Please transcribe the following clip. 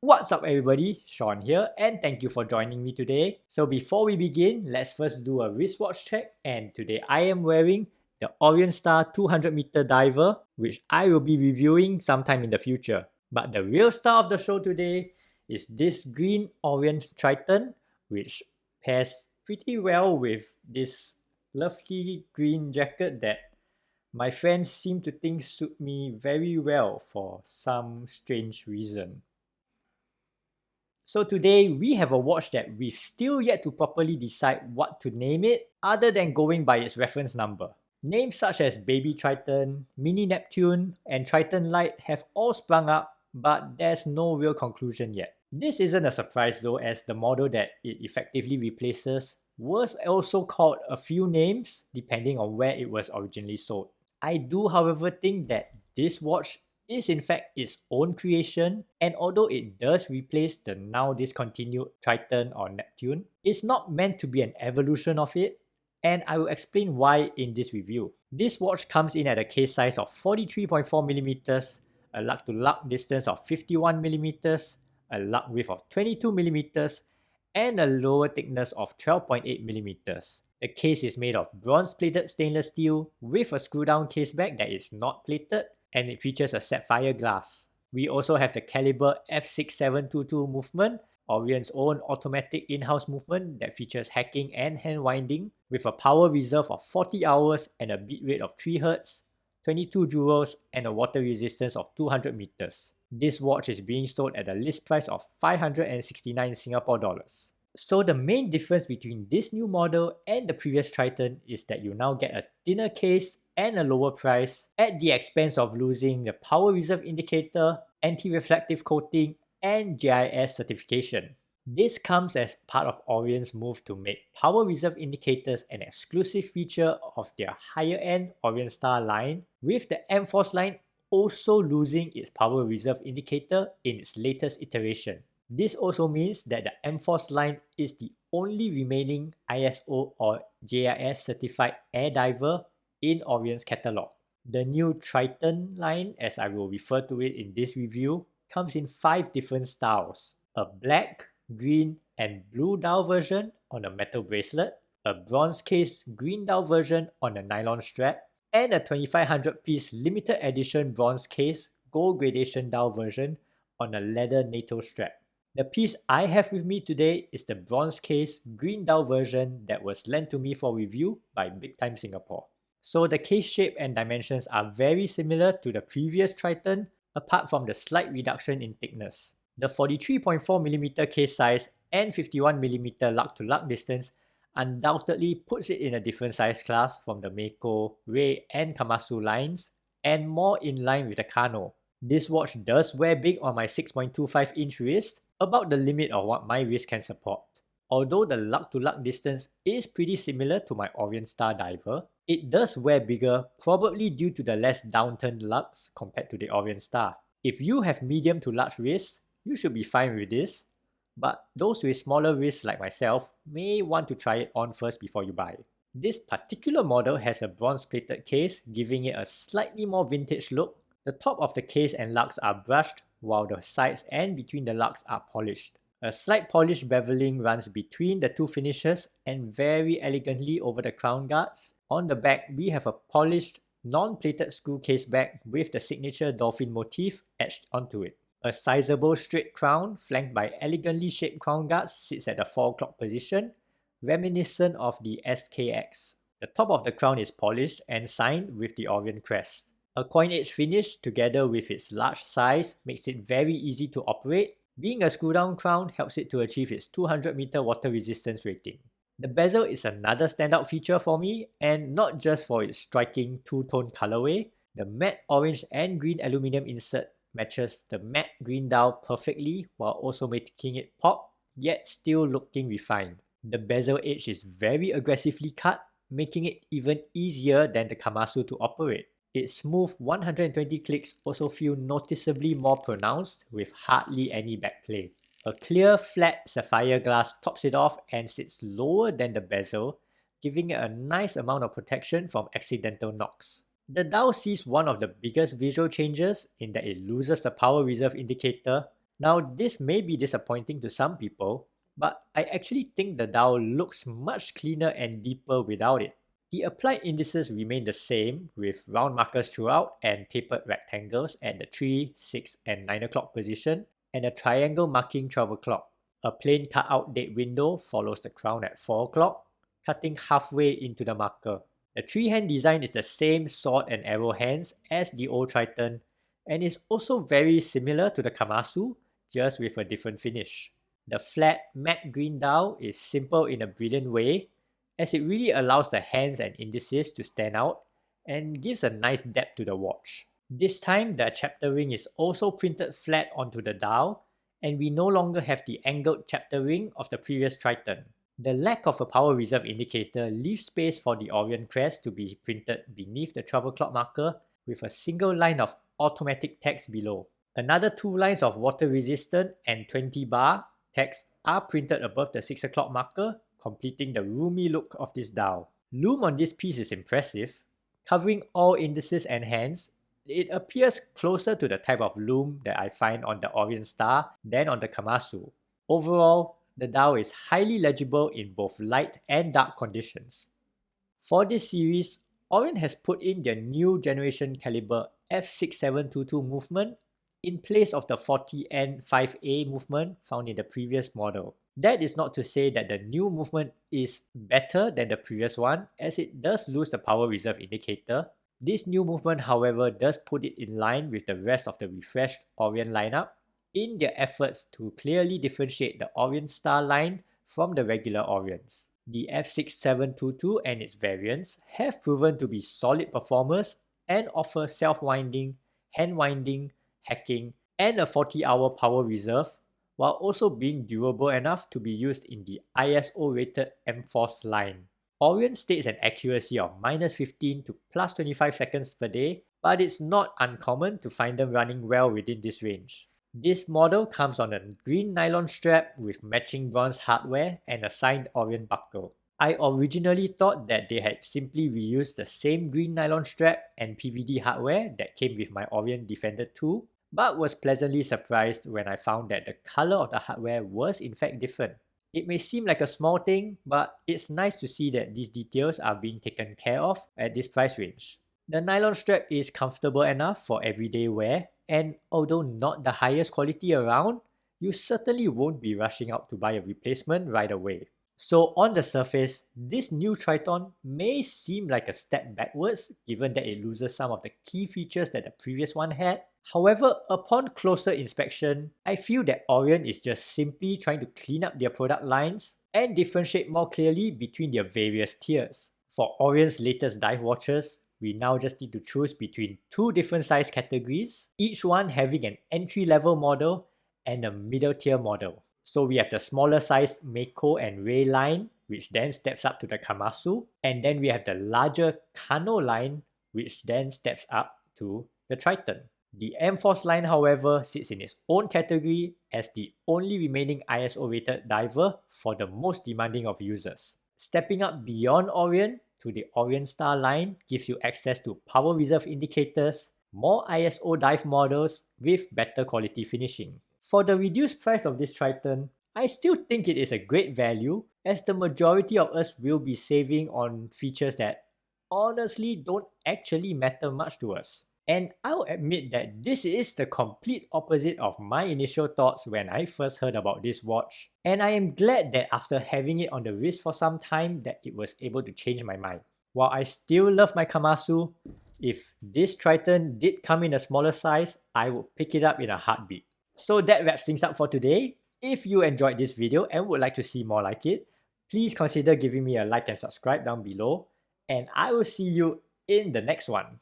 What's up everybody, Sean here and thank you for joining me today. So before we begin, let's first do a wristwatch check, and today I am wearing the Orient Star 200 meter diver, which I will be reviewing sometime in the future. But the real star of the show today is this green Orient Triton, which pairs pretty well with this lovely green jacket that my friends seem to think suit me very well for some strange reason. So today we have a watch that we've still yet to properly decide what to name it other than going by its reference number. Names such as Baby Triton, Mini Neptune, and Triton Lite have all sprung up, but there's no real conclusion yet. This isn't a surprise though, as the model that it effectively replaces was also called a few names depending on where it was originally sold. I do however think that this watch is in fact its own creation, and although it does replace the now discontinued Triton or Neptune, it's not meant to be an evolution of it, and I will explain why in this review. This watch comes in at a case size of 43.4mm, a lug-to-lug distance of 51mm, a lug width of 22mm, and a lower thickness of 12.8mm. The case is made of bronze-plated stainless steel with a screw-down case back that is not plated, and it features a sapphire glass. We also have the caliber F6722 movement, Orient's own automatic in-house movement that features hacking and hand winding, with a power reserve of 40 hours and a beat rate of 3 Hz, 22 joules, and a water resistance of 200 meters. This watch is being sold at a list price of 569 Singapore dollars. So the main difference between this new model and the previous Triton is that you now get a thinner case and a lower price at the expense of losing the power reserve indicator, anti-reflective coating, and GIS certification. This comes as part of Orient's move to make power reserve indicators an exclusive feature of their higher-end Orient Star line, with the M-Force line also losing its power reserve indicator in its latest iteration. This also means that the M-Force line is the only remaining ISO or JIS certified air diver in Orient's catalog. The new Triton line, as I will refer to it in this review, comes in 5 different styles: a black, green, and blue dial version on a metal bracelet, a bronze case green dial version on a nylon strap, and a 2500 piece limited edition bronze case gold gradation dial version on a leather NATO strap. The piece I have with me today is the bronze case green dial version that was lent to me for review by Big Time Singapore. So the case shape and dimensions are very similar to the previous Triton, apart from the slight reduction in thickness. The 43.4mm case size and 51mm lug-to-lug distance undoubtedly puts it in a different size class from the Meiko, Rei, and Kamasu lines, and more in line with the Kano. This watch does wear big on my 6.25-inch wrist, about the limit of what my wrist can support. Although the lug-to-lug distance is pretty similar to my Orient Star diver, it does wear bigger, probably due to the less downturned lugs compared to the Orient Star. If you have medium to large wrists, you should be fine with this, but those with smaller wrists like myself may want to try it on first before you buy. This particular model has a bronze-plated case, giving it a slightly more vintage look. The top of the case and lugs are brushed, while the sides and between the lugs are polished. A slight polished beveling runs between the two finishes and very elegantly over the crown guards. On the back, we have a polished, non-plated screw case back with the signature dolphin motif etched onto it. A sizable straight crown flanked by elegantly shaped crown guards sits at the 4 o'clock position, reminiscent of the SKX. The top of the crown is polished and signed with the Orient crest. A coin-edge finish together with its large size makes it very easy to operate. Being a screw-down crown helps it to achieve its 200-meter water resistance rating. The bezel is another standout feature for me, and not just for its striking two-tone colorway. The matte orange and green aluminum insert matches the matte green dial perfectly while also making it pop, yet still looking refined. The bezel edge is very aggressively cut, making it even easier than the Kamasu to operate. Its smooth 120 clicks also feel noticeably more pronounced with hardly any backplay. A clear, flat sapphire glass tops it off and sits lower than the bezel, giving it a nice amount of protection from accidental knocks. The dial sees one of the biggest visual changes in that it loses the power reserve indicator. Now, this may be disappointing to some people, but I actually think the dial looks much cleaner and deeper without it. The applied indices remain the same, with round markers throughout and tapered rectangles at the 3, 6 and 9 o'clock position, and a triangle marking 12 o'clock. A plain cut-out date window follows the crown at 4 o'clock, cutting halfway into the marker. The three-hand design is the same sword and arrow hands as the old Triton, and is also very similar to the Kamasu, just with a different finish. The flat matte green dial is simple in a brilliant way, as it really allows the hands and indices to stand out and gives a nice depth to the watch. This time, the chapter ring is also printed flat onto the dial, and we no longer have the angled chapter ring of the previous Triton. The lack of a power reserve indicator leaves space for the Orient crest to be printed beneath the 12 o'clock marker with a single line of automatic text below. Another 2 lines of water resistant and 20 bar text are printed above the 6 o'clock marker, completing the roomy look of this dial. Lume on this piece is impressive. Covering all indices and hands, it appears closer to the type of lume that I find on the Orient Star than on the Kamasu. Overall, the dial is highly legible in both light and dark conditions. For this series, Orient has put in their new generation caliber F6722 movement in place of the 40N5A movement found in the previous model. That is not to say that the new movement is better than the previous one, as it does lose the power reserve indicator. This new movement, however, does put it in line with the rest of the refreshed Orient lineup in their efforts to clearly differentiate the Orient Star line from the regular Orients. The F6722 and its variants have proven to be solid performers and offer self-winding, hand-winding, hacking, and a 40-hour power reserve, while also being durable enough to be used in the ISO-rated M-Force line. Orient states an accuracy of -15 to +25 seconds per day, but it's not uncommon to find them running well within this range. This model comes on a green nylon strap with matching bronze hardware and a signed Orient buckle. I originally thought that they had simply reused the same green nylon strap and PVD hardware that came with my Orient Defender 2, but was pleasantly surprised when I found that the color of the hardware was in fact different. It may seem like a small thing, but it's nice to see that these details are being taken care of at this price range. The nylon strap is comfortable enough for everyday wear, and although not the highest quality around, you certainly won't be rushing out to buy a replacement right away. So on the surface, this new Triton may seem like a step backwards given that it loses some of the key features that the previous one had. However, upon closer inspection, I feel that Orient is just simply trying to clean up their product lines and differentiate more clearly between their various tiers. For Orient's latest dive watches, we now just need to choose between 2 different size categories, each one having an entry-level model and a middle tier model. So we have the smaller size Mako and Ray line, which then steps up to the Kamasu, and then we have the larger Kano line, which then steps up to the Triton. The M-Force line, however, sits in its own category as the only remaining ISO-rated diver for the most demanding of users. Stepping up beyond Orient to the Orient Star line gives you access to power reserve indicators, more ISO dive models with better quality finishing. For the reduced price of this Triton, I still think it is a great value, as the majority of us will be saving on features that honestly don't actually matter much to us. And I'll admit that this is the complete opposite of my initial thoughts when I first heard about this watch, and I am glad that after having it on the wrist for some time that it was able to change my mind. While I still love my Kamasu, if this Triton did come in a smaller size, I would pick it up in a heartbeat. So that wraps things up for today. If you enjoyed this video and would like to see more like it, please consider giving me a like and subscribe down below, and I will see you in the next one.